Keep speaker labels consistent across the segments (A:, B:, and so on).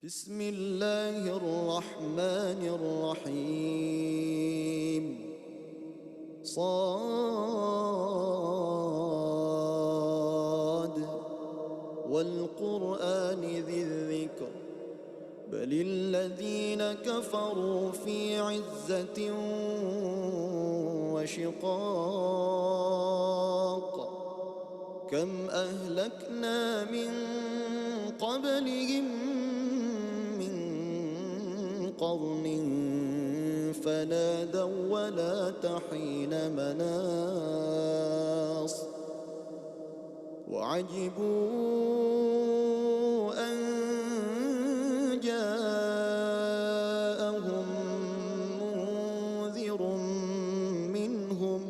A: بسم الله الرحمن الرحيم صاد والقرآن ذي الذكر بل الذين كفروا في عزة وشقاق كم أهلكنا من قبلهم من قرن فنادوا ولا تحين مناص وعجبوا أن جاءهم منذر منهم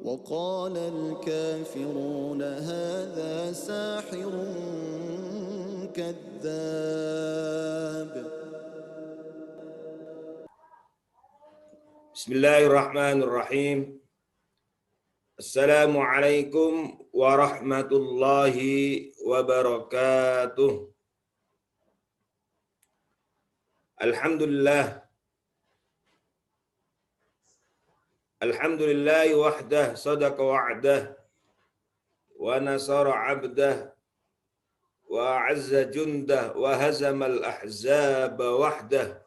A: وقال الكافرون هذا ساحر كذاب.
B: Bismillahirrahmanirrahim. Assalamualaikum warahmatullahi wabarakatuh. Alhamdulillah. Alhamdulillahi wahdah sadaqa wa'dah wa nasara 'abdah wa a'azza jundah wa hazamal ahzaba wahdah.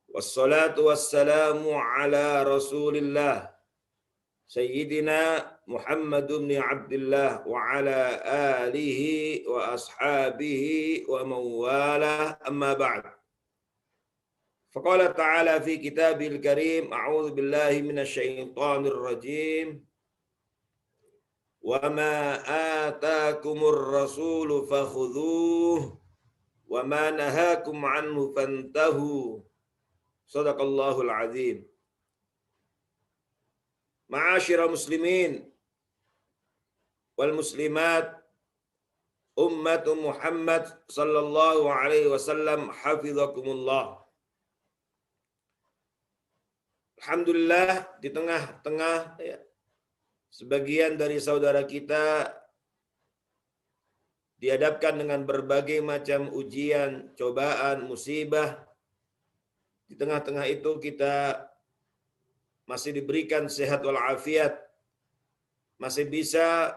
B: Wassalatu wassalamu ala rasulillah Sayyidina Muhammad bin Abdullah wa ala alihi wa ashabihi wa mawala amma ba'd. Faqala ta'ala fi kitabil karim a'udzu billahi minasy syaithanir rajim wa ma ataakumur rasulu fakhudhuhu wa ma nahakum anhu fantahu. Sadaqallahul azim. Ma'asyiral muslimin wal muslimat ummat Muhammad sallallahu alaihi wasallam hafizakumullah. Alhamdulillah, di tengah-tengah ya, sebagian dari saudara kita dihadapkan dengan berbagai macam ujian, cobaan, musibah. Di tengah-tengah itu kita masih diberikan sehat walafiat, masih bisa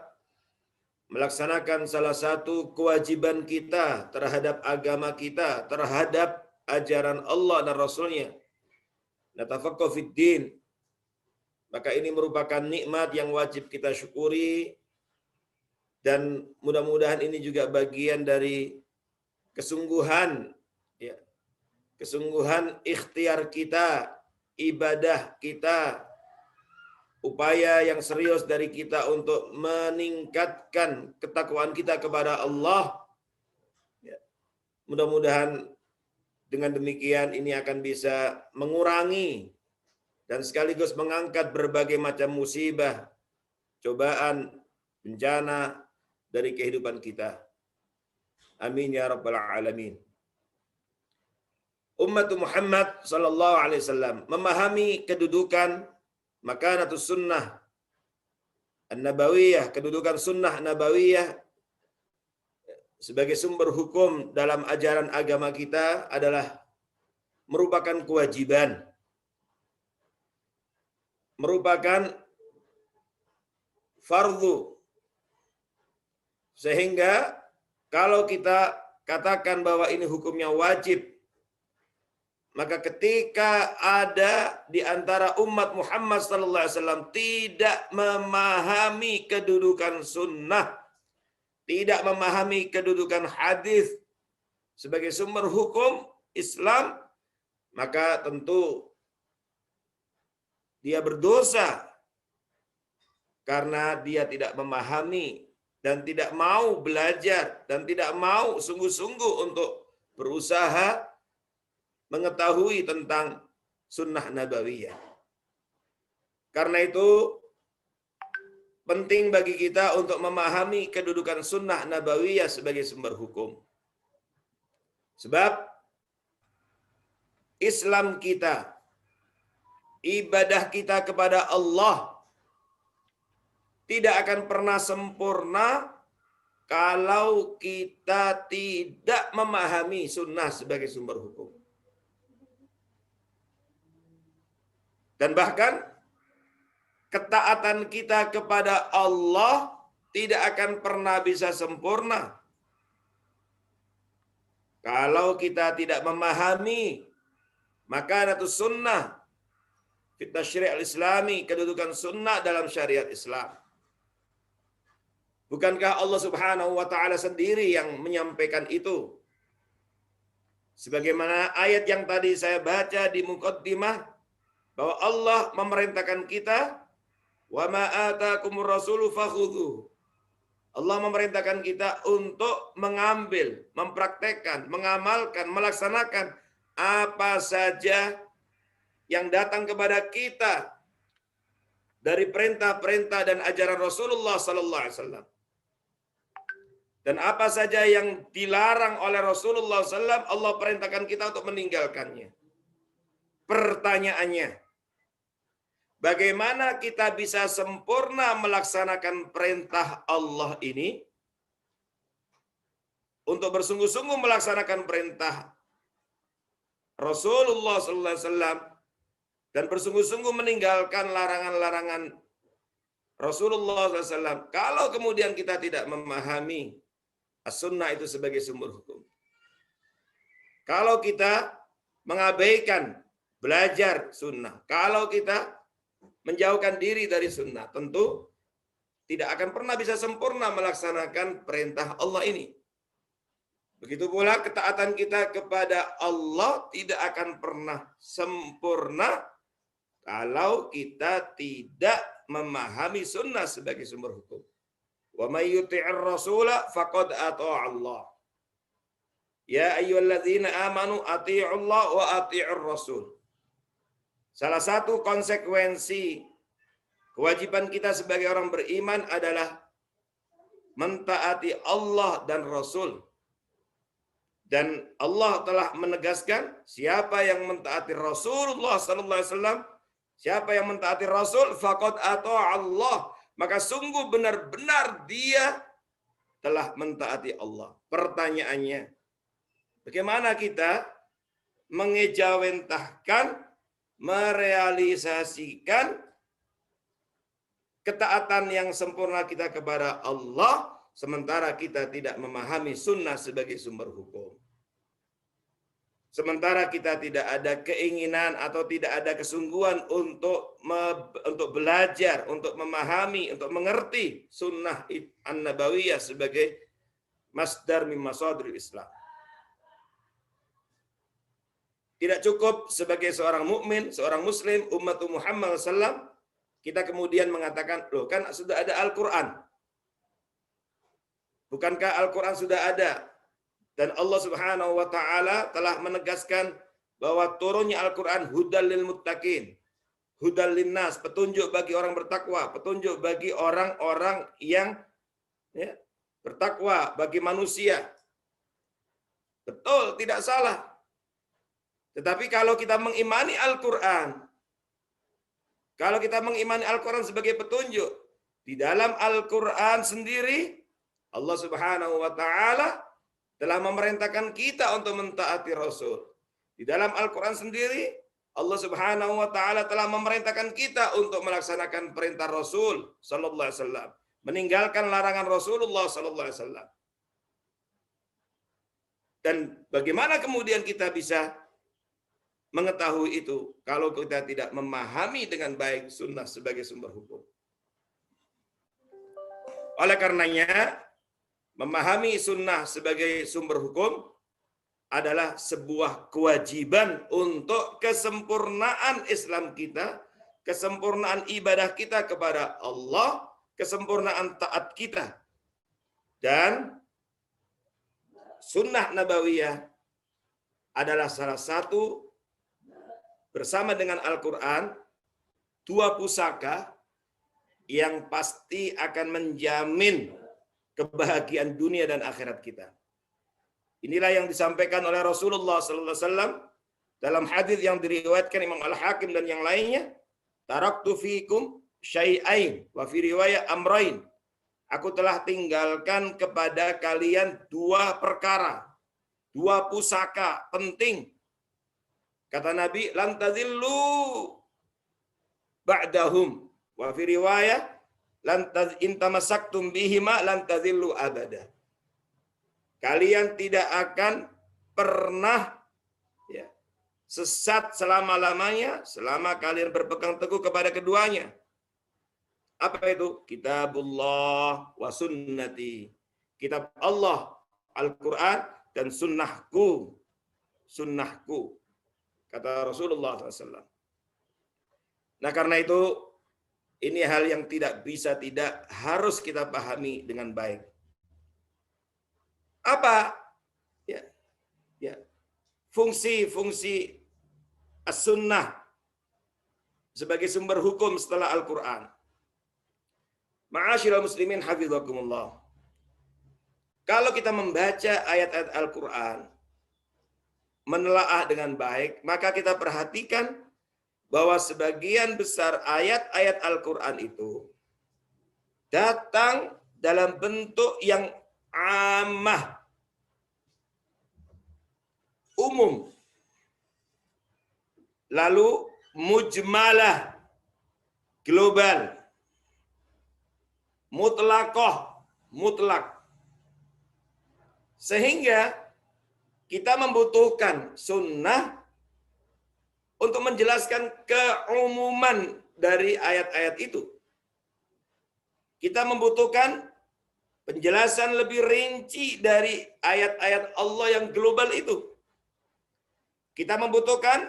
B: melaksanakan salah satu kewajiban kita terhadap agama kita, terhadap ajaran Allah dan Rasulnya. Natafaqahu fid din. Maka ini merupakan nikmat yang wajib kita syukuri, dan mudah-mudahan ini juga bagian dari kesungguhan ya, kesungguhan ikhtiar kita, ibadah kita, upaya yang serius dari kita untuk meningkatkan ketakwaan kita kepada Allah. Ya. Mudah-mudahan dengan demikian ini akan bisa mengurangi dan sekaligus mengangkat berbagai macam musibah, cobaan, bencana dari kehidupan kita. Amin ya rabbal alamin. Umat Muhammad sallallahu alaihi wasallam memahami kedudukan makanatus sunnah an-nabawiyah, kedudukan sunnah nabawiyah sebagai sumber hukum dalam ajaran agama kita adalah merupakan kewajiban, merupakan fardu. Sehingga kalau kita katakan bahwa ini hukumnya wajib, maka ketika ada di antara umat Muhammad sallallahu alaihi wasallam tidak memahami kedudukan sunnah, tidak memahami kedudukan hadis sebagai sumber hukum Islam, maka tentu dia berdosa karena dia tidak memahami dan tidak mau belajar dan tidak mau sungguh-sungguh untuk berusaha mengetahui tentang sunnah nabawiyah. Karena itu penting bagi kita untuk memahami kedudukan sunnah nabawiyah sebagai sumber hukum. Sebab Islam kita, ibadah kita kepada Allah tidak akan pernah sempurna kalau kita tidak memahami sunnah sebagai sumber hukum. Dan bahkan ketaatan kita kepada Allah tidak akan pernah bisa sempurna kalau kita tidak memahami makanatus sunnah fit tasyri' al-islami, kedudukan sunnah dalam syariat Islam. Bukankah Allah Subhanahu wa taala sendiri yang menyampaikan itu? Sebagaimana ayat yang tadi saya baca di muqaddimah, bahwa Allah memerintahkan kita, wa ma atakumur rasulu fakhudhuhu. Allah memerintahkan kita untuk mengambil, mempraktekkan, mengamalkan, melaksanakan apa saja yang datang kepada kita dari perintah-perintah dan ajaran Rasulullah sallallahu alaihi wasallam. Dan apa saja yang dilarang oleh Rasulullah SAW, Allah perintahkan kita untuk meninggalkannya. Pertanyaannya, bagaimana kita bisa sempurna melaksanakan perintah Allah ini? Untuk bersungguh-sungguh melaksanakan perintah Rasulullah SAW dan bersungguh-sungguh meninggalkan larangan-larangan Rasulullah SAW. Kalau kemudian kita tidak memahami as-sunnah itu sebagai sumber hukum, kalau kita mengabaikan belajar sunnah, kalau kita menjauhkan diri dari sunnah, tentu tidak akan pernah bisa sempurna melaksanakan perintah Allah ini. Begitu pula ketaatan kita kepada Allah tidak akan pernah sempurna kalau kita tidak memahami sunnah sebagai sumber hukum. Wa may yuti'ir rasula faqad ata'a Allah. Ya ayyuhalladzina amanu athi'ullah wa athi'ur rasul. Salah satu konsekuensi kewajiban kita sebagai orang beriman adalah mentaati Allah dan Rasul. Dan Allah telah menegaskan, siapa yang mentaati Rasulullah sallallahu alaihi wasallam, siapa yang mentaati Rasul, faqad ata'a Allah, maka sungguh benar-benar dia telah mentaati Allah. Pertanyaannya, bagaimana kita mengejawantahkan, merealisasikan ketaatan yang sempurna kita kepada Allah, sementara kita tidak memahami sunnah sebagai sumber hukum. Sementara kita tidak ada keinginan atau tidak ada kesungguhan untuk belajar, untuk memahami, untuk mengerti sunnah an-nabawiyah sebagai masdar min masadiril Islam. Tidak cukup sebagai seorang mukmin, seorang muslim, umat Muhammad SAW, kita kemudian mengatakan, loh kan sudah ada Al-Quran. Bukankah Al-Quran sudah ada? Dan Allah Subhanahu wa taala telah menegaskan bahwa turunnya Al-Quran hudal lil muttaqin, hudal linnas, petunjuk bagi orang bertakwa, petunjuk bagi orang-orang yang bertakwa, bagi manusia. Betul, tidak salah. Tetapi kalau kita mengimani Al-Quran, kalau kita mengimani Al-Quran sebagai petunjuk, di dalam Al-Quran sendiri Allah Subhanahu wa taala telah memerintahkan kita untuk mentaati Rasul. Di dalam Al-Quran sendiri, Allah Subhanahu wa taala telah memerintahkan kita untuk melaksanakan perintah Rasul sallallahu alaihi wasallam, meninggalkan larangan Rasulullah sallallahu alaihi wasallam. Dan bagaimana kemudian kita bisa mengetahui itu kalau kita tidak memahami dengan baik sunnah sebagai sumber hukum? Oleh karenanya, memahami sunnah sebagai sumber hukum adalah sebuah kewajiban untuk kesempurnaan Islam kita, kesempurnaan ibadah kita kepada Allah, kesempurnaan taat kita. Dan sunnah nabawiyah adalah salah satu, bersama dengan Al-Quran, dua pusaka yang pasti akan menjamin kebahagiaan dunia dan akhirat kita. Inilah yang disampaikan oleh Rasulullah sallallahu alaihi wasallam dalam hadis yang diriwayatkan Imam Al-Hakim dan yang lainnya, taraktu fiikum syai'ain wa fi riwayah amrain Aku telah tinggalkan kepada kalian dua perkara, dua pusaka penting. Kata Nabi, lan tazillu ba'dahum. Wa fi riwayah, lan in tamassaktum bihima lan tazillu abada. Kalian tidak akan pernah ya, sesat selama-lamanya selama kalian berpegang teguh kepada keduanya. Apa itu? Kitabullah wa sunnati. Kitab Allah, Al-Quran, dan sunnahku. Sunnahku. Kata Rasulullah SAW. Nah karena itu, ini hal yang tidak bisa, tidak harus kita pahami dengan baik. Apa? Ya, fungsi-fungsi as-sunnah sebagai sumber hukum setelah Al-Quran. Ma'asyiral muslimin hafizakumullah. Kalau kita membaca ayat-ayat Al-Quran, menelaah dengan baik, maka kita perhatikan bahwa sebagian besar ayat-ayat Al-Quran itu datang dalam bentuk yang ammah, umum, lalu mujmalah, global, mutlaqah, mutlak. Sehingga kita membutuhkan sunnah untuk menjelaskan keumuman dari ayat-ayat itu. Kita membutuhkan penjelasan lebih rinci dari ayat-ayat Allah yang global itu. Kita membutuhkan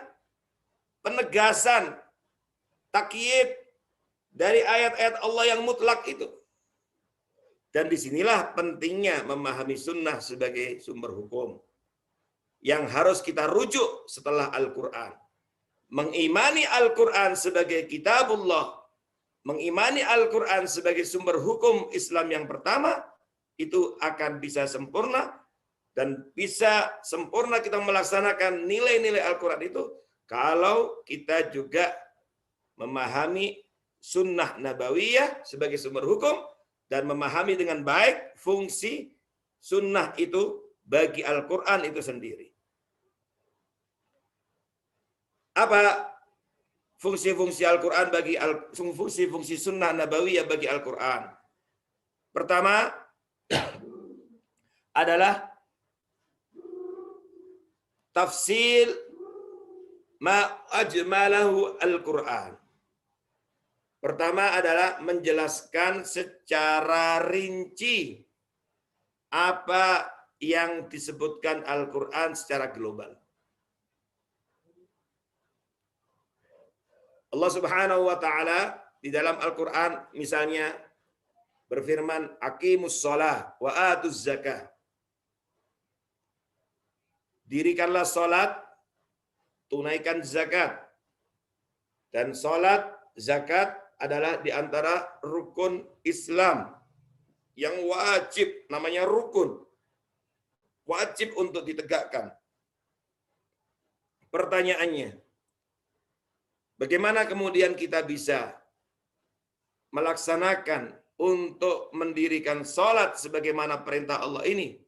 B: penegasan, takyid dari ayat-ayat Allah yang mutlak itu. Dan disinilah pentingnya memahami sunnah sebagai sumber hukum yang harus kita rujuk setelah Al-Quran. Mengimani Al-Quran sebagai kitabullah, mengimani Al-Quran sebagai sumber hukum Islam yang pertama, itu akan bisa sempurna, dan bisa sempurna kita melaksanakan nilai-nilai Al-Quran itu kalau kita juga memahami sunnah nabawiyah sebagai sumber hukum dan memahami dengan baik fungsi sunnah itu bagi Al-Quran itu sendiri. Apa fungsi-fungsi Al-Quran bagi fungsi-fungsi sunnah nabawiyah bagi Al-Quran? Pertama adalah tafsil ma ajmalahu Al-Quran. Pertama adalah menjelaskan secara rinci apa yang disebutkan Al-Quran secara global. Allah Subhanahu wa Ta'ala di dalam Al-Quran misalnya berfirman, aqimus shalah wa atuz zakah. Dirikanlah salat, tunaikan zakat. Dan salat, zakat adalah di antara rukun Islam yang wajib, namanya rukun. Wajib untuk ditegakkan. Pertanyaannya, bagaimana kemudian kita bisa melaksanakan untuk mendirikan salat sebagaimana perintah Allah ini?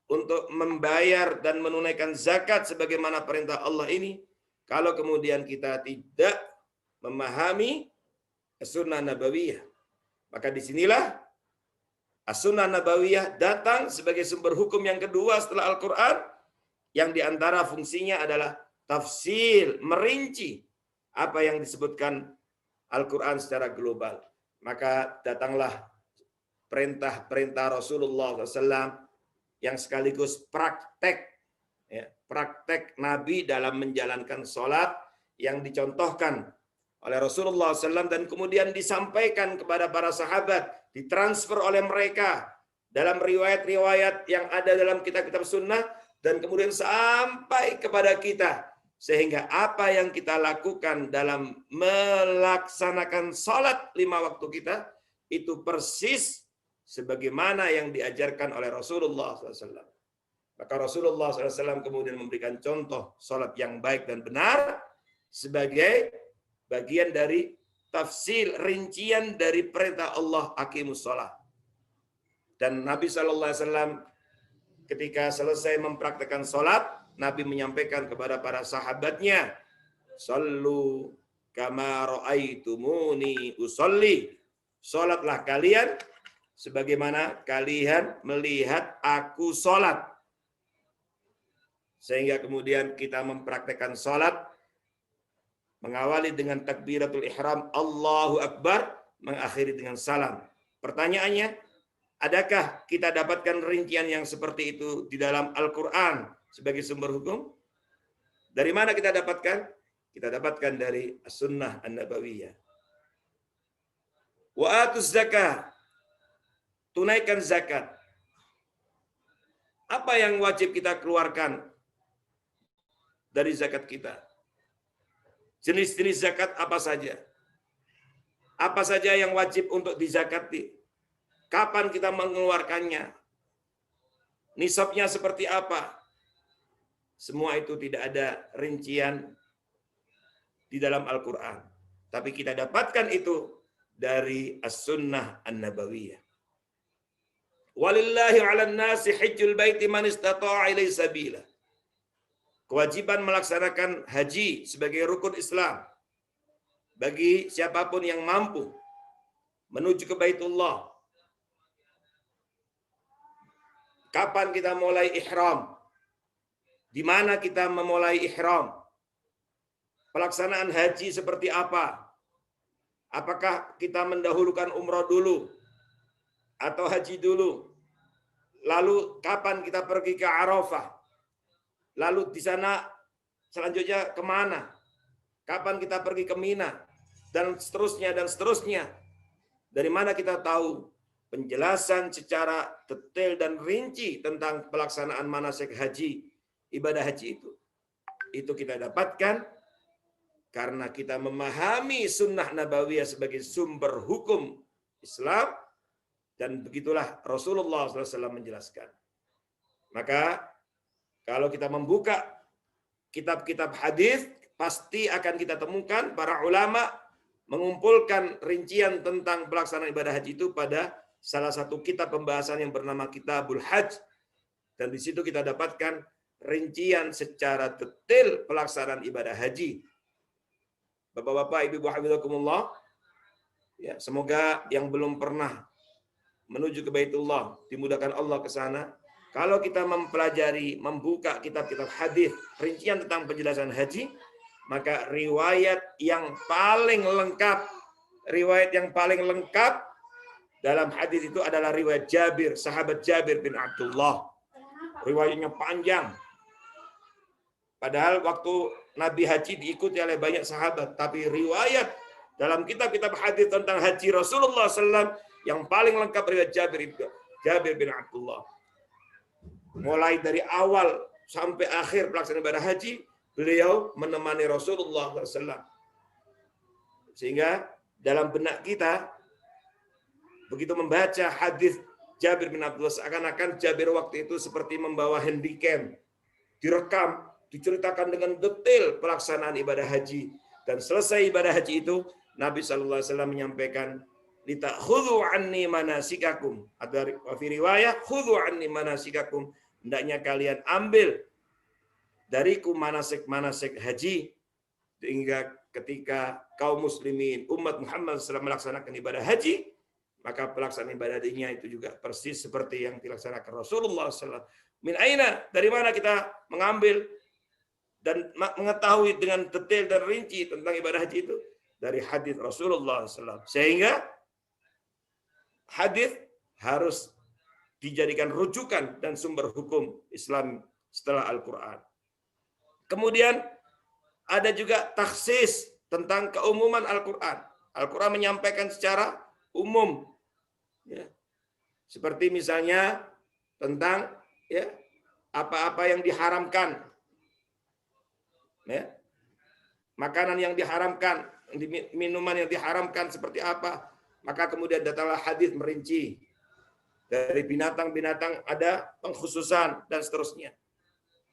B: Untuk membayar dan menunaikan zakat sebagaimana perintah Allah ini, kalau kemudian kita tidak memahami as-sunnah nabawiyah, maka disinilah as-sunnah nabawiyah datang sebagai sumber hukum yang kedua setelah Al-Quran, yang diantara fungsinya adalah tafsir, merinci apa yang disebutkan Al-Quran secara global. Maka datanglah perintah-perintah Rasulullah SAW yang sekaligus praktek, ya, praktek Nabi dalam menjalankan sholat yang dicontohkan oleh Rasulullah SAW dan kemudian disampaikan kepada para sahabat, ditransfer oleh mereka dalam riwayat-riwayat yang ada dalam kitab-kitab sunnah dan kemudian sampai kepada kita, sehingga apa yang kita lakukan dalam melaksanakan sholat 5 waktu kita itu persis sebagaimana yang diajarkan oleh Rasulullah SAW. Maka Rasulullah SAW kemudian memberikan contoh sholat yang baik dan benar sebagai bagian dari tafsir rincian dari perintah Allah aqimus shalah. Dan Nabi SAW ketika selesai mempraktekkan sholat, Nabi menyampaikan kepada para sahabatnya, "Shallu kama ra'aitumuni usolli." Sholatlah kalian sebagaimana kalian melihat aku sholat. Sehingga kemudian kita mempraktekkan sholat, mengawali dengan takbiratul ihram, Allahu Akbar, mengakhiri dengan salam. Pertanyaannya, adakah kita dapatkan rincian yang seperti itu di dalam Al-Quran sebagai sumber hukum? Dari mana kita dapatkan? Kita dapatkan dari As-Sunnah An-Nabawiyah. Wa atuz zakah. Tunaikan zakat. Apa yang wajib kita keluarkan dari zakat kita? Jenis-jenis zakat apa saja? Apa saja yang wajib untuk dizakati? Kapan kita mengeluarkannya? Nisabnya seperti apa? Semua itu tidak ada rincian di dalam Al-Quran. Tapi kita dapatkan itu dari As-Sunnah An-Nabawiyah. Walillahi 'alan nasi hajjul baiti man istata'a ilaihi sabila. Kewajiban melaksanakan haji sebagai rukun Islam bagi siapapun yang mampu menuju ke Baitullah. Kapan kita mulai ihram? Di mana kita memulai ihram? Pelaksanaan haji seperti apa? Apakah kita mendahulukan umroh dulu atau haji dulu? Lalu kapan kita pergi ke Arafah? Lalu di sana selanjutnya kemana? Kapan kita pergi ke Mina? Dan seterusnya dan seterusnya. Dari mana kita tahu penjelasan secara detail dan rinci tentang pelaksanaan manasik haji, ibadah haji itu? Itu kita dapatkan karena kita memahami sunnah nabawiyah sebagai sumber hukum Islam, dan begitulah Rasulullah SAW menjelaskan. Maka kalau kita membuka kitab-kitab hadis, pasti akan kita temukan para ulama mengumpulkan rincian tentang pelaksanaan ibadah haji itu pada salah satu kitab pembahasan yang bernama Kitabul Hajj. Dan di situ kita dapatkan rincian secara detail pelaksanaan ibadah haji. Bapak-bapak, ibu-ibu hafizakumullah, ya, semoga yang belum pernah menuju ke Baitullah dimudahkan Allah ke sana. Kalau kita mempelajari, membuka kitab-kitab hadis rincian tentang penjelasan haji, maka riwayat yang paling lengkap dalam hadis itu adalah riwayat Jabir, sahabat Jabir bin Abdullah. Riwayatnya panjang. Padahal waktu Nabi haji diikuti oleh banyak sahabat, tapi riwayat dalam kitab-kitab hadis tentang haji Rasulullah SAW yang paling lengkap riwayat Jabir bin Abdullah. Mulai dari awal sampai akhir pelaksanaan ibadah haji, beliau menemani Rasulullah SAW. Sehingga dalam benak kita, begitu membaca hadis Jabir bin Abdullah, seakan-akan Jabir waktu itu seperti membawa handycam, direkam, diceritakan dengan detail pelaksanaan ibadah haji. Dan selesai ibadah haji itu, Nabi SAW menyampaikan, "Litakhudhu anni manasikakum." Ada riwayat, "Khudhu anni manasikakum." Hendaknya kalian ambil dariku manasik-manasik haji, sehingga ketika kaum muslimin umat Muhammad sedang melaksanakan ibadah haji, maka pelaksanaan ibadah hajinya itu juga persis seperti yang dilaksanakan Rasulullah SAW. Min aina, dari mana kita mengambil dan mengetahui dengan detail dan rinci tentang ibadah haji itu? Dari hadis Rasulullah SAW. Sehingga hadis harus dijadikan rujukan dan sumber hukum Islam setelah Al-Quran. Kemudian ada juga taksis tentang keumuman Al-Quran. Al-Quran menyampaikan secara umum, ya, seperti misalnya tentang, ya, apa-apa yang diharamkan, ya, makanan yang diharamkan, minuman yang diharamkan seperti apa. Maka kemudian datanglah hadis merinci. Dari binatang-binatang ada pengkhususan dan seterusnya.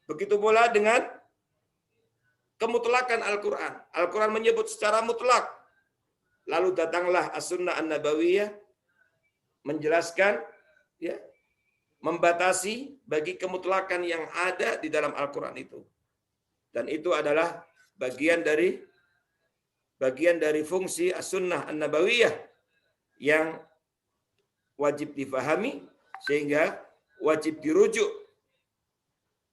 B: Begitu pula dengan kemutlakan Al-Quran. Al-Quran menyebut secara mutlak lalu datanglah as-sunnah an-nabawiyah menjelaskan, ya, membatasi bagi kemutlakan yang ada di dalam Al-Quran itu. Dan itu adalah bagian dari fungsi as-sunnah an-nabawiyah yang wajib difahami sehingga wajib dirujuk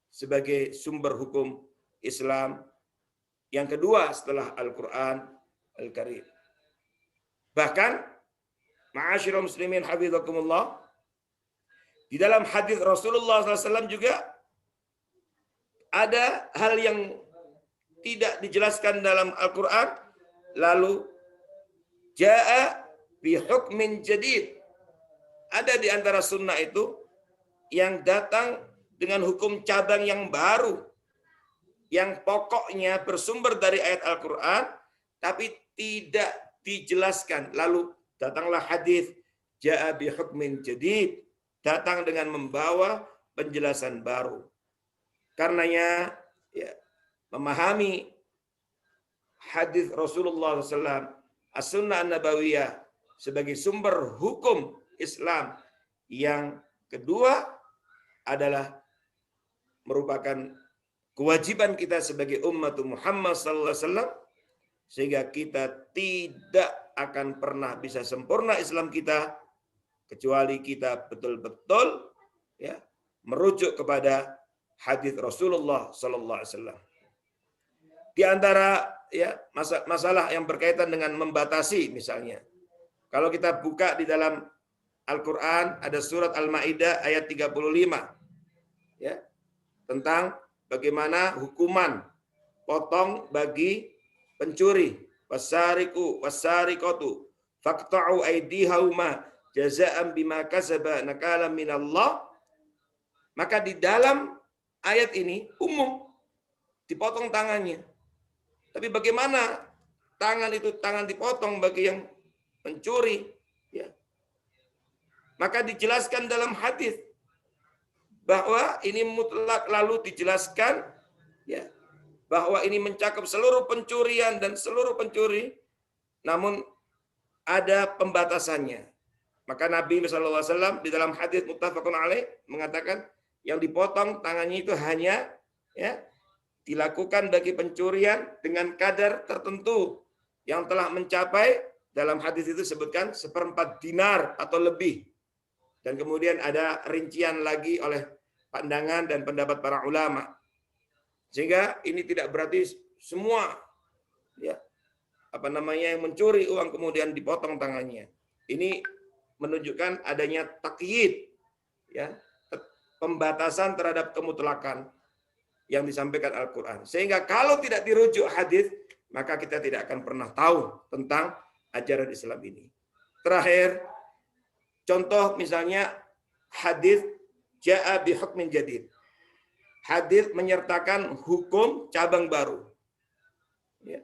B: sebagai sumber hukum Islam yang kedua setelah Al-Quran Al-Karim. Bahkan, ma'asyiral muslimin hafizakumullah, di dalam hadis Rasulullah SAW juga ada hal yang tidak dijelaskan dalam Al-Quran, lalu ja'a bi hukmin jadid. Ada di antara sunnah itu yang datang dengan hukum cabang yang baru, yang pokoknya bersumber dari ayat Al-Quran, tapi tidak dijelaskan. Lalu datanglah hadis ja'a bi hukmin jadid, datang dengan membawa penjelasan baru. Karenanya, ya, memahami hadis Rasulullah SAW, as-sunnah an-nabawiyah sebagai sumber hukum Islam yang kedua adalah merupakan kewajiban kita sebagai umat Muhammad SAW, sehingga kita tidak akan pernah bisa sempurna Islam kita kecuali kita betul-betul, ya, merujuk kepada hadis Rasulullah SAW. Di antara, ya, masalah yang berkaitan dengan membatasi, misalnya, kalau kita buka di dalam Al-Quran ada surat Al-Maidah ayat 35, ya, tentang bagaimana hukuman potong bagi pencuri, wasariku wasariqatu faqta'u aydihuma jazaa'an bima kasaba nakalam minallah. Maka di dalam ayat ini umum dipotong tangannya. Tapi bagaimana tangan dipotong bagi yang mencuri, ya. Maka dijelaskan dalam hadis bahwa ini mutlak, lalu dijelaskan, ya, bahwa ini mencakup seluruh pencurian dan seluruh pencuri, namun ada pembatasannya. Maka Nabi SAW di dalam hadis muttafaqun alaih mengatakan yang dipotong tangannya itu hanya, ya, dilakukan bagi pencurian dengan kadar tertentu yang telah mencapai, dalam hadis itu sebutkan 1/4 dinar atau lebih. Dan kemudian ada rincian lagi oleh pandangan dan pendapat para ulama. Sehingga ini tidak berarti semua, ya, yang mencuri uang kemudian dipotong tangannya. Ini menunjukkan adanya takyid, ya, pembatasan terhadap kemutlakan yang disampaikan Al-Quran. Sehingga kalau tidak dirujuk hadis, maka kita tidak akan pernah tahu tentang ajaran Islam ini. Terakhir, contoh misalnya hadis ja'a bi hukmin jadid. Hadis menyertakan hukum cabang baru. Ya.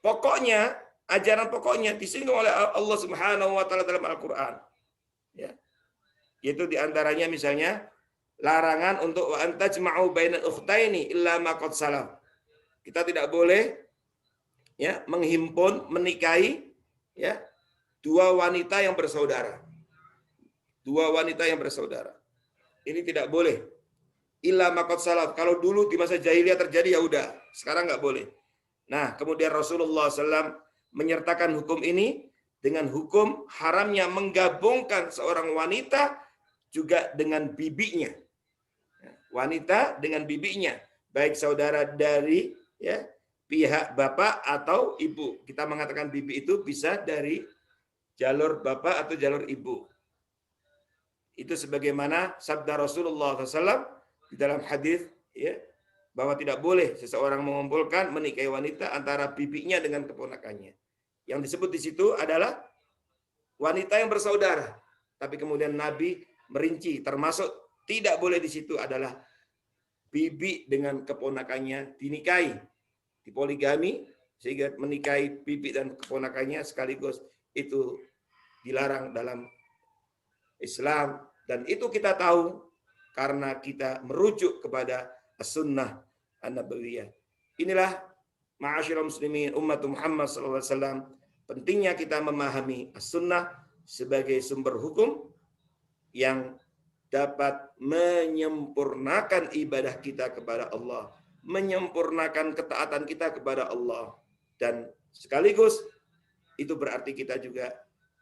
B: Pokoknya, ajaran pokoknya disinggung oleh Allah Subhanahu wa taala dalam Al-Qur'an. Ya. Yaitu diantaranya misalnya larangan untuk wa antajma'u bainal ukhtaini illa ma qad salaf. Kita tidak boleh, ya, menghimpun, menikahi, ya, dua wanita yang bersaudara. Dua wanita yang bersaudara. Ini tidak boleh. Illa ma qad salaf. Kalau dulu di masa jahiliyah terjadi, ya udah, sekarang nggak boleh. Nah, kemudian Rasulullah SAW menyertakan hukum ini dengan hukum haramnya menggabungkan seorang wanita juga dengan bibinya. Wanita dengan bibinya, baik saudara dari, ya, pihak bapak atau ibu. Kita mengatakan bibi itu bisa dari jalur bapak atau jalur ibu. Itu sebagaimana sabda Rasulullah SAW di dalam hadis, ya, bahwa tidak boleh seseorang mengumpulkan menikahi wanita antara bibinya dengan keponakannya. Yang disebut di situ adalah wanita yang bersaudara. Tapi kemudian Nabi merinci, termasuk tidak boleh di situ adalah bibi dengan keponakannya dinikahi, dipoligami, sehingga menikahi bibi dan keponakannya sekaligus itu dilarang dalam Islam. Dan itu kita tahu karena kita merujuk kepada as-sunnah an-nabawiyah. Inilah ma'asyiral muslimin umat Muhammad SAW pentingnya kita memahami as-sunnah sebagai sumber hukum yang dapat menyempurnakan ibadah kita kepada Allah, menyempurnakan ketaatan kita kepada Allah, dan sekaligus itu berarti kita juga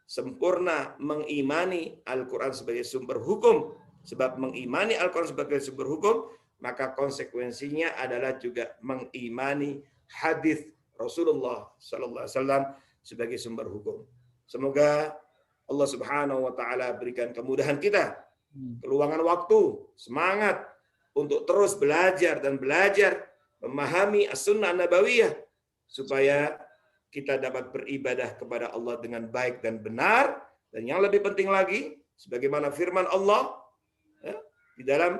B: sempurna mengimani Al-Quran sebagai sumber hukum. Sebab mengimani Al-Quran sebagai sumber hukum, maka konsekuensinya adalah juga mengimani hadis Rasulullah Sallallahu Alaihi Wasallam sebagai sumber hukum. Semoga Allah Subhanahu Wa Taala berikan kemudahan kita, keluangan waktu, semangat untuk terus belajar dan belajar memahami as-sunnah nabawiyah supaya kita dapat beribadah kepada Allah dengan baik dan benar. Dan yang lebih penting lagi, sebagaimana firman Allah ya, di dalam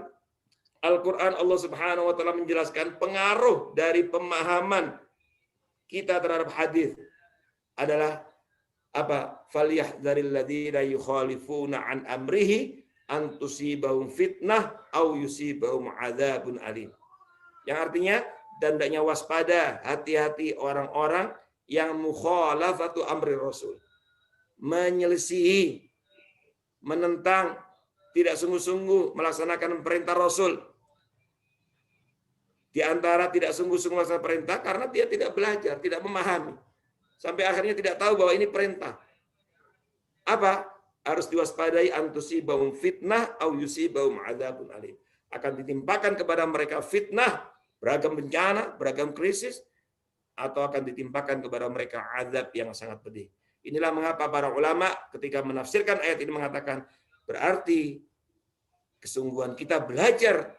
B: Al-Quran, Allah Subhanahu Wa Taala menjelaskan pengaruh dari pemahaman kita terhadap hadis adalah apa? Falyahdharil ladzina yukhalifuna an amrihi an tusibahum fitnah au yusibahum adzabun alim. Yang artinya, dan hendaknya waspada, hati-hati orang-orang yang mukhalafatu amri Rasul, menyelisihi, menentang, tidak sungguh-sungguh melaksanakan perintah Rasul. Di antara tidak sungguh-sungguh melaksanakan perintah karena dia tidak belajar, tidak memahami. Sampai akhirnya tidak tahu bahwa ini perintah. Apa? Harus diwaspadai antusibahum fitnah au yusibahum adzabun alim. Akan ditimpakan kepada mereka fitnah, beragam bencana, beragam krisis, atau akan ditimpakan kepada mereka azab yang sangat pedih. Inilah mengapa para ulama ketika menafsirkan ayat ini mengatakan, berarti kesungguhan kita belajar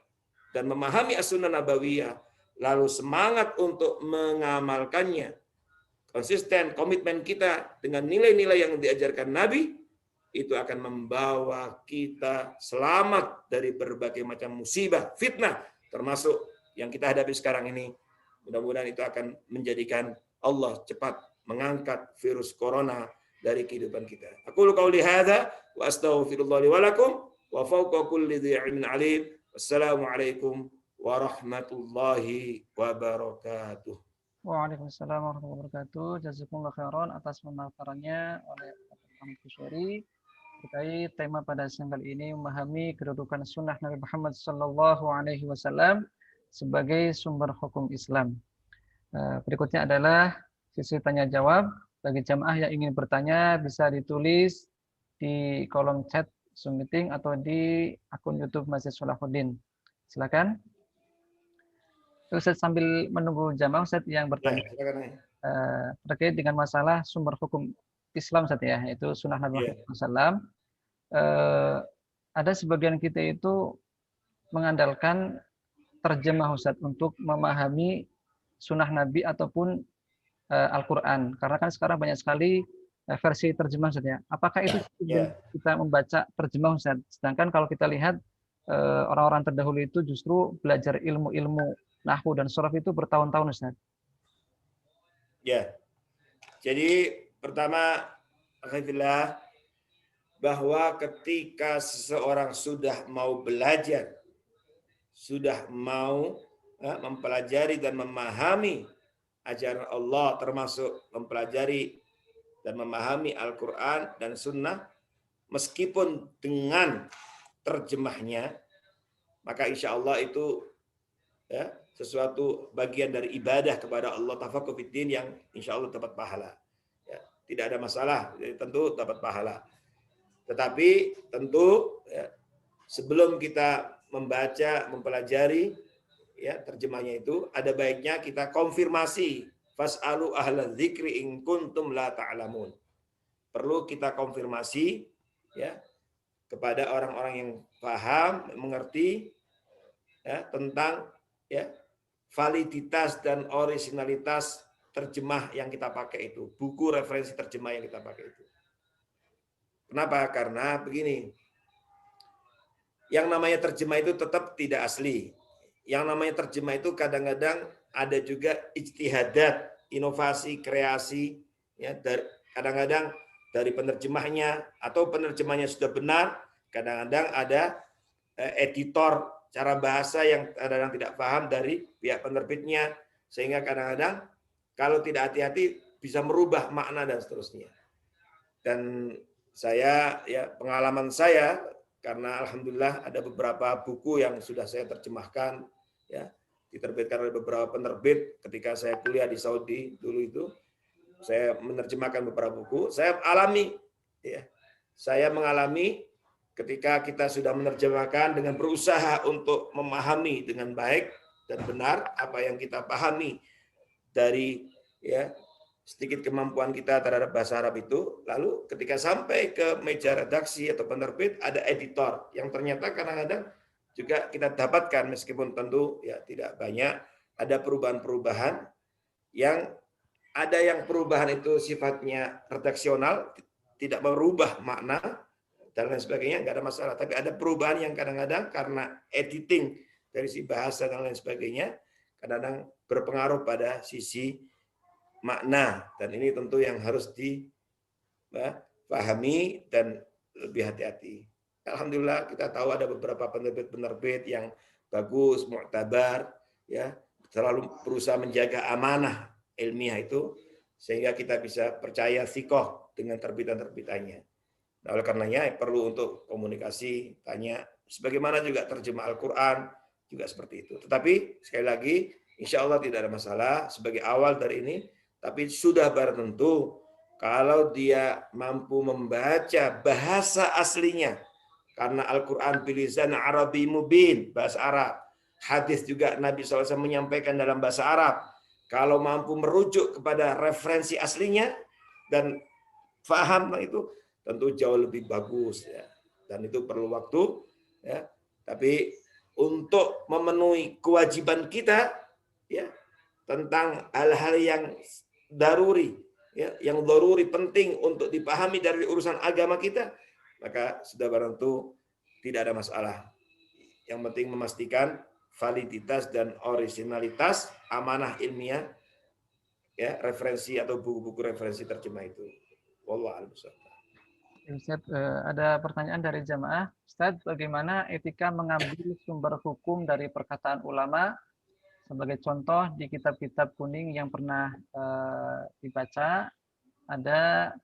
B: dan memahami as-sunnah nabawiyah, lalu semangat untuk mengamalkannya, konsisten, komitmen kita dengan nilai-nilai yang diajarkan Nabi, itu akan membawa kita selamat dari berbagai macam musibah, fitnah, termasuk yang kita hadapi sekarang ini. Mudah-mudahan itu akan menjadikan Allah cepat mengangkat virus corona dari kehidupan kita. Aqulu qauli hadza wa astaghfirullah li wa lakum wa fawqa kulli dhi ilmin alim. Wassalamualaikum warahmatullahi wabarakatuh.
C: Waalaikumsalam warahmatullahi wabarakatuh. Jazakumullah khairan atas pemaparannya oleh Pak Kusyuri terkait tema pada siang kali ini, memahami kedudukan sunnah Nabi Muhammad Sallallahu Alaihi Wasallam sebagai sumber hukum Islam. Berikutnya adalah sesi tanya jawab. Bagi jamaah yang ingin bertanya bisa ditulis di kolom chat Zoom meeting atau di akun YouTube Masjid Salahuddin. Silakan. Ustaz, sambil menunggu jamaah Ustaz yang bertanya terkait dengan masalah sumber hukum Islam Ustaz ya, yaitu sunnah Nabi Muhammad SAW. Ada sebagian kita itu mengandalkan terjemah Ustaz untuk memahami sunnah Nabi ataupun Al-Quran. Karena kan sekarang banyak sekali versi terjemah Ustaz ya. Apakah itu kita membaca terjemah Ustaz? Sedangkan kalau kita lihat orang-orang terdahulu itu justru belajar ilmu-ilmu nahwu dan sharaf itu bertahun-tahun Ustaz.
B: Ya. Jadi pertama, alhamdulillah, bahwa ketika seseorang sudah mau belajar, sudah mau mempelajari dan memahami ajaran Allah, termasuk mempelajari dan memahami Al-Quran dan Sunnah, meskipun dengan terjemahnya, maka insya Allah itu ya, sesuatu bagian dari ibadah kepada Allah, tafaqquh fiddin, yang insya Allah dapat pahala. Ya, tidak ada masalah, jadi tentu dapat pahala. Tetapi tentu ya, sebelum kita membaca, mempelajari ya terjemahnya itu, ada baiknya kita konfirmasi. Fas'alu ahla dzikri in kuntum la ta'lamun. Perlu kita konfirmasi ya kepada orang-orang yang paham, mengerti ya tentang ya validitas dan originalitas terjemah yang kita pakai itu, buku referensi terjemah yang kita pakai itu. Kenapa? Karena begini, yang namanya terjemah itu tetap tidak asli. Yang namanya terjemah itu kadang-kadang ada juga ijtihadat, inovasi, kreasi, ya, kadang-kadang dari penerjemahnya, atau penerjemahnya sudah benar, kadang-kadang ada editor cara bahasa yang kadang-kadang tidak paham dari pihak penerbitnya, sehingga kadang-kadang kalau tidak hati-hati bisa merubah makna dan seterusnya. Dan saya, ya pengalaman saya, karena alhamdulillah ada beberapa buku yang sudah saya terjemahkan, ya diterbitkan oleh beberapa penerbit ketika saya kuliah di Saudi dulu itu, saya menerjemahkan beberapa buku. Saya alami, ya saya mengalami ketika kita sudah menerjemahkan dengan berusaha untuk memahami dengan baik dan benar apa yang kita pahami dari ya sedikit kemampuan kita terhadap bahasa Arab itu, lalu ketika sampai ke meja redaksi atau penerbit ada editor yang ternyata kadang-kadang juga kita dapatkan meskipun tentu ya tidak banyak, ada perubahan-perubahan yang ada yang perubahan itu sifatnya redaksional, tidak merubah makna dan lain sebagainya, nggak ada masalah. Tapi ada perubahan yang kadang-kadang karena editing dari si bahasa dan lain sebagainya, kadang-kadang berpengaruh pada sisi makna, dan ini tentu yang harus dipahami dan lebih hati-hati. Alhamdulillah kita tahu ada beberapa penerbit-penerbit yang bagus, mu'tabar, ya selalu berusaha menjaga amanah ilmiah itu sehingga kita bisa percaya sikoh dengan terbitan-terbitannya. Nah, oleh karenanya perlu untuk komunikasi, tanya, sebagaimana juga terjemah Al-Quran juga seperti itu. Tetapi sekali lagi, insya Allah tidak ada masalah sebagai awal dari ini. Tapi sudah barang tentu kalau dia mampu membaca bahasa aslinya, karena Al-Quran bilisan Arabi mubin, bahasa Arab. Hadis juga Nabi SAW menyampaikan dalam bahasa Arab. Kalau mampu merujuk kepada referensi aslinya dan faham itu, tentu jauh lebih bagus ya. Dan itu perlu waktu ya. Tapi untuk memenuhi kewajiban kita ya tentang hal-hal yang daruri, ya, yang daruri penting untuk dipahami dari urusan agama kita, maka sudah barang tentu tidak ada masalah. Yang penting memastikan validitas dan originalitas amanah ilmiah, ya, referensi atau buku-buku referensi terjemah itu. Wallahu a'lam bishawab.
C: Ustaz, ada pertanyaan dari jamaah. Ustaz, bagaimana etika mengambil sumber hukum dari perkataan ulama? Sebagai contoh di kitab-kitab kuning yang pernah dibaca, ada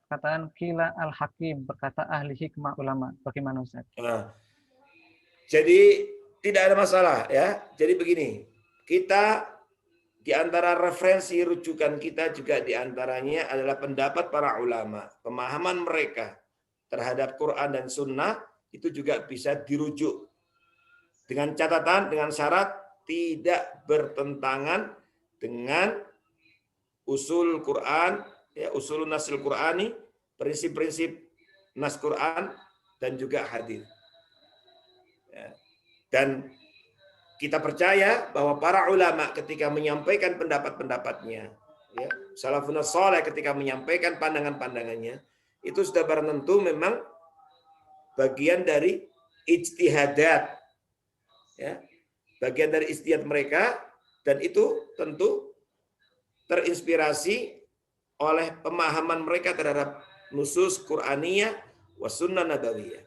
C: perkataan qila al-hakim, berkata ahli hikmah ulama. Bagaimana Ustaz?
B: Nah, jadi tidak ada masalah ya. Jadi begini, kita di antara referensi rujukan kita juga di antaranya adalah pendapat para ulama, pemahaman mereka terhadap Quran dan Sunnah itu juga bisa dirujuk dengan catatan, dengan syarat tidak bertentangan dengan usul Quran, ya, usul nasil Qurani, prinsip-prinsip nas Quran dan juga hadis. Ya. Dan kita percaya bahwa para ulama ketika menyampaikan pendapat-pendapatnya, ya, salafun saleh ketika menyampaikan pandangan-pandangannya, itu sudah barang tentu memang bagian dari ijtihadat, ya. Bagian dari ijtihad mereka, dan itu tentu terinspirasi oleh pemahaman mereka terhadap nusus Qur'aniyah wa sunnah nabawiyah.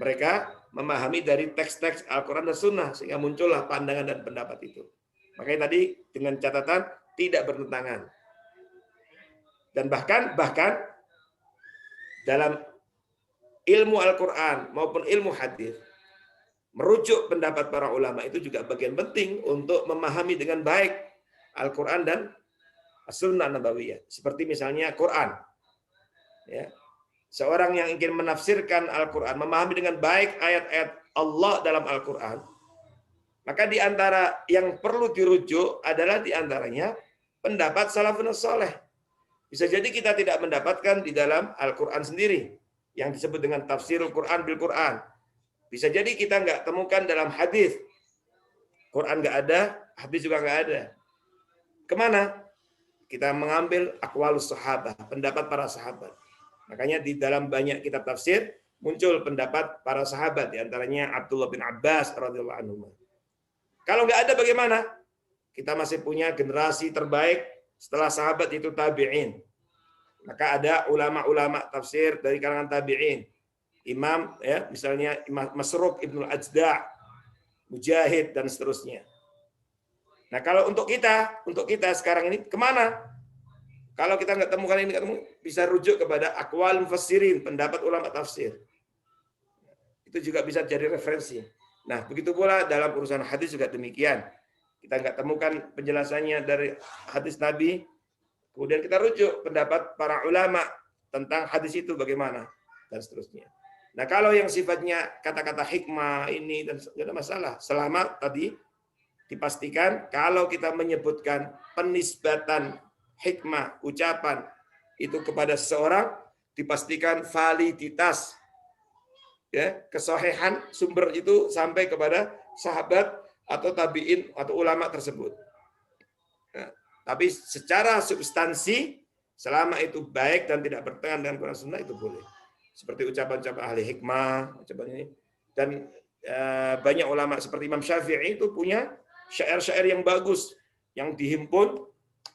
B: Mereka memahami dari teks-teks Al-Quran dan Sunnah sehingga muncullah pandangan dan pendapat itu. Makanya tadi dengan catatan tidak bertentangan. Dan bahkan dalam ilmu Al-Quran maupun ilmu hadis, merujuk pendapat para ulama itu juga bagian penting untuk memahami dengan baik Al-Quran dan As-Sunnah Nabawiyah. Seperti misalnya Quran. Ya. Seorang yang ingin menafsirkan Al-Quran, memahami dengan baik ayat-ayat Allah dalam Al-Quran, maka di antara yang perlu dirujuk adalah di antaranya pendapat salafun saleh. Bisa jadi kita tidak mendapatkan di dalam Al-Quran sendiri, yang disebut dengan tafsirul Quran bil Quran. Bisa jadi kita nggak temukan dalam hadis. Quran nggak ada, hadis juga nggak ada. Kemana? Kita mengambil aqwalus sahabah, pendapat para sahabat. Makanya di dalam banyak kitab tafsir muncul pendapat para sahabat, di antaranya Abdullah bin Abbas radhiyallahu anhu. Kalau nggak ada bagaimana? Kita masih punya generasi terbaik setelah sahabat itu tabi'in. Maka ada ulama-ulama tafsir dari kalangan tabi'in. Imam, ya, misalnya Imam Masruq Ibnul Ajda', Mujahid dan seterusnya. Nah, kalau untuk kita sekarang ini kemana? Kalau kita nggak temukan ini, bisa rujuk kepada aqwal mufassirin, pendapat ulama tafsir. Itu juga bisa jadi referensi. Nah, begitu pula dalam urusan hadis juga demikian. Kita nggak temukan penjelasannya dari hadis Nabi, kemudian kita rujuk pendapat para ulama tentang hadis itu bagaimana, dan seterusnya. Nah, kalau yang sifatnya kata-kata hikmah ini, dan tidak ada masalah. Selama tadi dipastikan kalau kita menyebutkan penisbatan hikmah, ucapan itu kepada seseorang, dipastikan validitas, ya, kesohihan sumber itu sampai kepada sahabat atau tabiin atau ulama tersebut. Nah, tapi secara substansi, selama itu baik dan tidak bertentangan dengan Quran Sunnah, itu boleh. Seperti ucapan-ucapan ahli hikmah, ucapan ini. Dan banyak ulama seperti Imam Syafi'i itu punya syair-syair yang bagus, yang dihimpun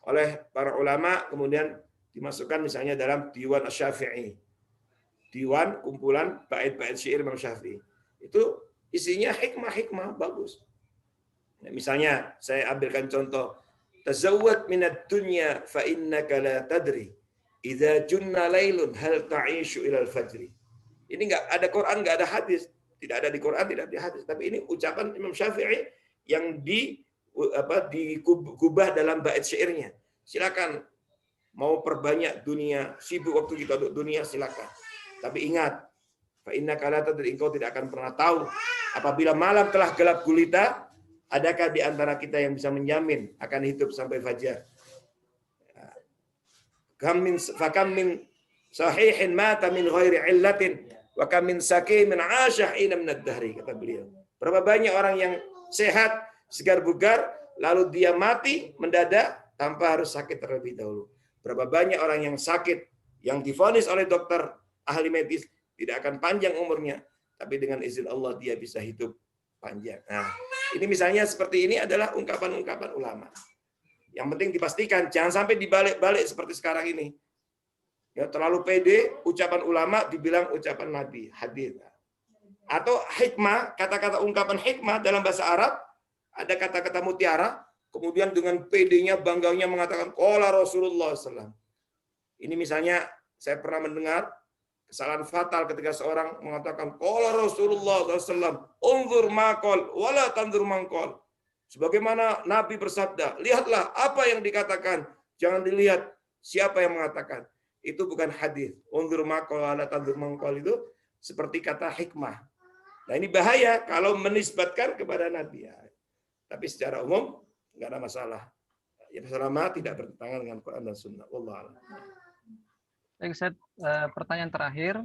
B: oleh para ulama, kemudian dimasukkan misalnya dalam Diwan Asy-Syafi'i. Diwan, kumpulan bait-bait syair Imam Syafi'i. Itu isinya hikmah-hikmah bagus. Nah, misalnya saya ambilkan contoh, tazawwad minad dunya fa innaka la tadri idza junna lailun hal ta'ishu ilal fajri. Ini enggak ada Quran, enggak ada hadis. Tidak ada di Quran, tidak di hadis. Tapi ini ucapan Imam Syafi'i yang digubah dalam bait syairnya. Silakan mau perbanyak dunia, sibuk waktu kita untuk dunia, silakan. Tapi ingat, fa innaka la tadri, engkau tidak akan pernah tahu apabila malam telah gelap gulita, adakah di antara kita yang bisa menjamin akan hidup sampai fajar? Fakam min sahihin mata min ghairi illatin wa kam min saqimin 'asha hina min ad-dahri, kata beliau. Berapa banyak orang yang sehat, segar bugar, lalu dia mati mendadak tanpa harus sakit terlebih dahulu. Berapa banyak orang yang sakit, yang divonis oleh dokter ahli medis tidak akan panjang umurnya, tapi dengan izin Allah dia bisa hidup panjang. Nah, ini misalnya seperti ini adalah ungkapan-ungkapan ulama. Yang penting dipastikan jangan sampai dibalik-balik seperti sekarang ini. Ya, terlalu pede, ucapan ulama dibilang ucapan Nabi, hadis. Atau hikmah, kata-kata ungkapan hikmah dalam bahasa Arab, ada kata-kata mutiara, kemudian dengan pedenya, bangganya mengatakan qala Rasulullah SAW. Ini misalnya saya pernah mendengar kesalahan fatal ketika seorang mengatakan qala Rasulullah SAW, unzur maqal wala tanzur maqal. Sebagaimana Nabi bersabda, lihatlah apa yang dikatakan, jangan dilihat siapa yang mengatakan. Itu bukan hadis. Unzur maqal wala tanzur maqal itu seperti kata hikmah. Nah, ini bahaya kalau menisbatkan kepada Nabi. Tapi secara umum enggak ada masalah. Ya, selama tidak bertentangan dengan Quran dan Sunnah. Wallahu a'lam.
C: Baik, Ustaz, pertanyaan terakhir.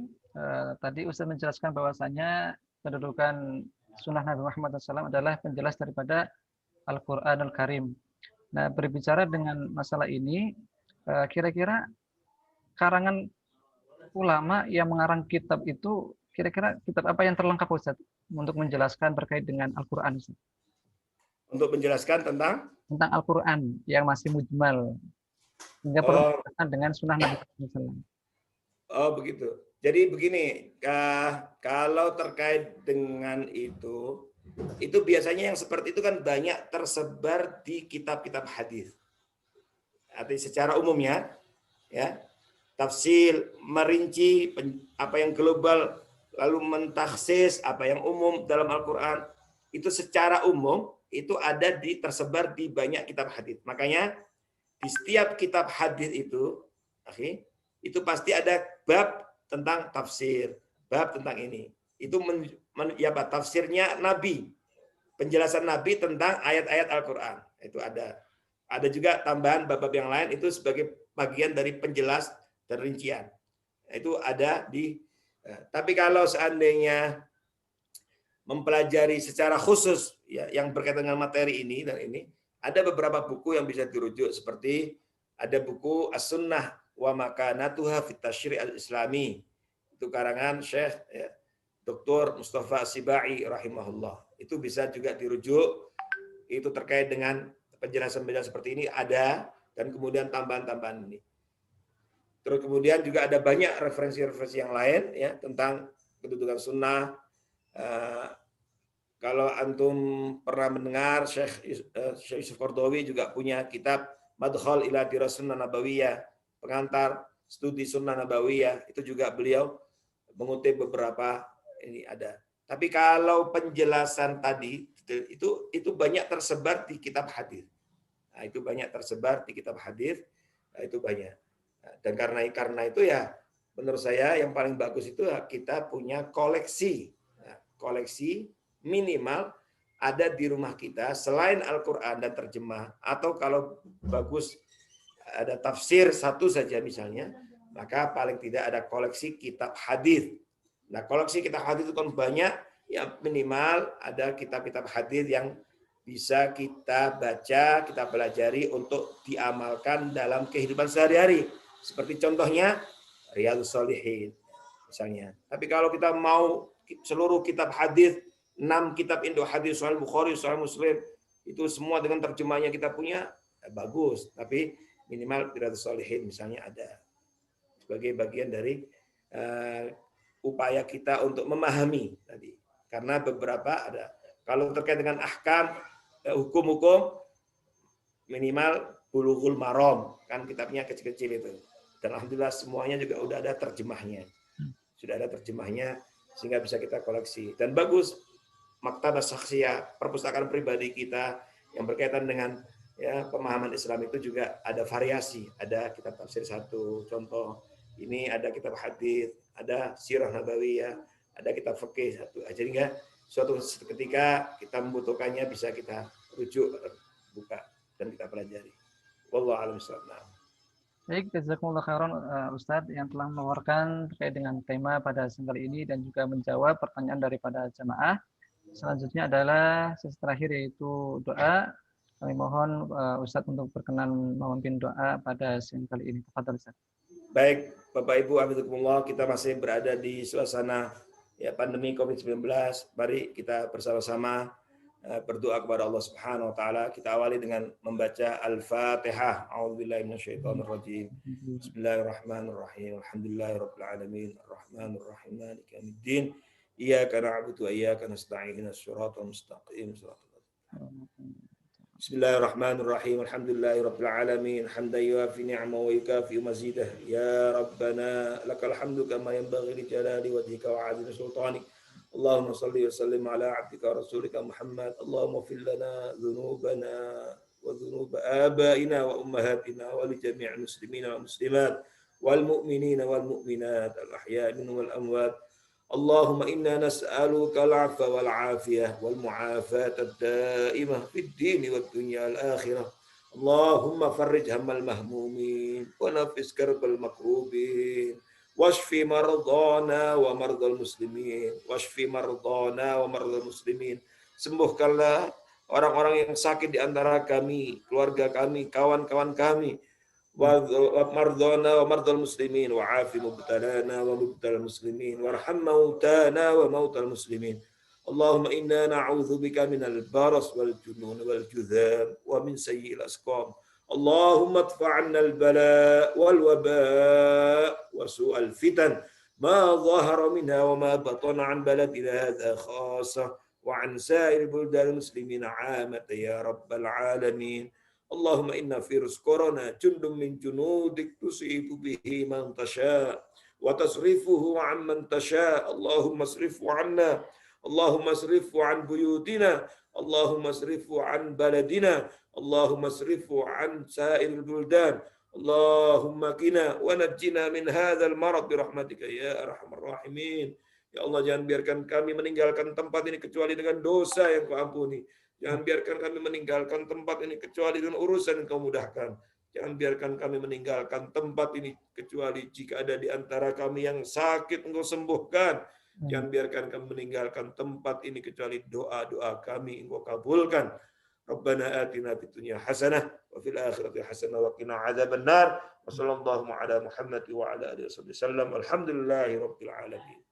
C: Tadi Ustaz menjelaskan bahwasanya kedudukan Sunnah Nabi Muhammad SAW adalah penjelas daripada Al-Quranul Karim. Nah, berbicara dengan masalah ini, kira-kira karangan ulama yang mengarang kitab itu, kira-kira kitab apa yang terlengkap, Ustaz, untuk menjelaskan terkait dengan Al-Quran, Ustaz?
B: Untuk menjelaskan tentang
C: Al-Quran yang masih mujmal, hingga perlu dengan Sunnah Nabi SAW.
B: Oh, begitu. Jadi begini, kalau terkait dengan itu biasanya yang seperti itu kan banyak tersebar di kitab-kitab hadis. Artinya secara umumnya, ya, tafsir merinci apa yang global, lalu mentaksis apa yang umum dalam Al-Quran, itu secara umum itu ada tersebar di banyak kitab hadis. Makanya di setiap kitab hadis itu, itu pasti ada bab tentang tafsir, bab tentang ini. Itu tafsirnya Nabi, penjelasan Nabi tentang ayat-ayat Al-Quran. Itu ada. Ada juga tambahan bab-bab yang lain itu sebagai bagian dari penjelas dan rincian. Itu ada di. Tapi kalau seandainya mempelajari secara khusus ya, yang berkaitan dengan materi ini dan ini, ada beberapa buku yang bisa dirujuk, seperti ada buku As-Sunnah wa Makanatuha fit Tasyri' al-Islami. Itu karangan Syekh ya, Dr. Mustafa Sibai rahimahullah. Itu bisa juga dirujuk. Itu terkait dengan penjelasan-penjelasan seperti ini ada, dan kemudian tambahan-tambahan ini. Terus kemudian juga ada banyak referensi-referensi yang lain ya tentang kedudukan sunnah. Kalau antum pernah mendengar Syekh Yusuf Qaradawi juga punya kitab Madkhal ila Dirasah Sunnah Nabawiyah. pengantar studi sunnah nabawiyah, itu juga beliau mengutip beberapa ini ada. Tapi kalau penjelasan tadi itu banyak tersebar di kitab hadis. Nah, itu banyak tersebar di kitab hadis. Nah, itu banyak. Nah, dan karena itu ya menurut saya yang paling bagus itu kita punya koleksi. Nah, koleksi minimal ada di rumah kita selain Al-Qur'an dan terjemah, atau kalau bagus ada tafsir satu saja misalnya, maka paling tidak ada koleksi kitab hadis. Nah, koleksi kitab hadis itu kan banyak, ya minimal ada kitab-kitab hadis yang bisa kita baca, kita pelajari untuk diamalkan dalam kehidupan sehari-hari. Seperti contohnya Riyadhus Shalihin misalnya. Tapi kalau kita mau seluruh kitab hadis, 6 kitab Indo hadis, Sahih Bukhari, Sahih Muslim, itu semua dengan terjemahnya kita punya, ya bagus. Tapi minimal Riyadhus Shalihin misalnya ada sebagai bagian dari upaya kita untuk memahami tadi. Karena beberapa ada. Kalau terkait dengan ahkam, hukum-hukum, minimal Bulughul Maram, kan kitabnya kecil-kecil itu. Dan alhamdulillah semuanya juga udah ada terjemahnya. Sudah ada terjemahnya sehingga bisa kita koleksi. Dan bagus, Maktabah Syakhsiyah, perpustakaan pribadi kita yang berkaitan dengan ya pemahaman Islam itu juga ada variasi. Ada kitab tafsir satu contoh, ini ada kitab hadis, ada sirah nabawiyah, ada kitab fikih satu. Jadi enggak suatu ketika kita membutuhkannya bisa kita rujuk, buka dan kita pelajari. Wallahu a'lam bishawab.
C: Baik, jazakumullah khairan Ustadz yang telah menawarkan terkait dengan tema pada siang kali ini dan juga menjawab pertanyaan daripada jamaah. Selanjutnya adalah sesi terakhir yaitu doa. Kami mohon Ustadz untuk berkenan memimpin doa pada siang kali ini. Tafadhol Ustadz.
B: Baik, Bapak Ibu, hafizakumullah, kita masih berada di suasana ya pandemi Covid-19. Mari kita bersama-sama berdoa kepada Allah Subhanahu wa taala. Kita awali dengan membaca Al-Fatihah. A'udzubillahi minasyaitonirrajim. Bismillahirrahmanirrahim. Alhamdulillahirabbil alamin. Arrahmanirrahim. Maliki yaumiddin. Iyyaka na'budu wa iyyaka nasta'in. Ihdinas siratal mustaqim. Bismillahirrahmanirrahim. Alhamdulillahirabbil alamin. Hamdan yuwafi ni'amahu wa yukafi mazidah. Ya Rabbana lakal hamdu kama yanbaghi li jalali wajhika wa 'azimi sultanik. Allahumma salli wa sallim ala 'abdika wa rasulika Muhammad. Allahumma ighfir lana dhunubana wa dhunub abaina wa ummahatina wa li jami'il muslimina wal muslimat wal mu'minina wal mu'minat al ahya'i minhum wal amwat. Allahumma inna nas'aluka al-'afwa wal 'afiyah wal mu'afata ad-da'imah fid din wad dunya al akhirah. Allahumma farrij hammal mahmumin wa nafis karbal makrubin. Washfi mardana wa mardal muslimin. Washfi mardana wa mardal muslimin. Sembuhkanlah orang-orang yang sakit di antara kami, keluarga kami, kawan-kawan kami. Wa mardana wa mardal muslimin. Wa afi mubtalana wa mubtal muslimin. Warham mautana wa mautal muslimin. Allahumma inna na'udzubika minal baras wal junun wal judham wa min sayyi'il asqam. اللهم ادفع عنا البلاء والوباء وسوء الفتن ما ظهر منها وما بطن عن بلدنا هذا خاصة وعن سائر بلدان المسلمين عامة يا رب العالمين. اللهم إن فيروس كورونا جند من جنودك تصيب به من تشاء وتصرفه عن من تشاء. اللهم اصرفه عنا. اللهم اصرفه عن بيوتنا. اللهم اصرفه عن بلدنا. اللهم اصرفه عن سائر البلدان. اللهم قنا ونجنا من هذا المرض برحمتك يا أرحم الراحمين. Ya Allah, jangan biarkan kami meninggalkan tempat ini kecuali dengan dosa yang Kau ampuni. Jangan biarkan kami meninggalkan tempat ini kecuali dengan urusan yang Kau mudahkan. Jangan biarkan kami meninggalkan tempat ini kecuali jika ada di antara kami yang sakit Engkau sembuhkan. Jangan biarkan kami meninggalkan tempat ini kecuali doa-doa kami Engkau kabulkan. Rabbana atina fid dunya hasanah wa fil akhirati hasanah wa qina adzabannar. Wa sallallahu ala Muhammad wa ala alihi wasallam. Alhamdulillahirabbil alamin.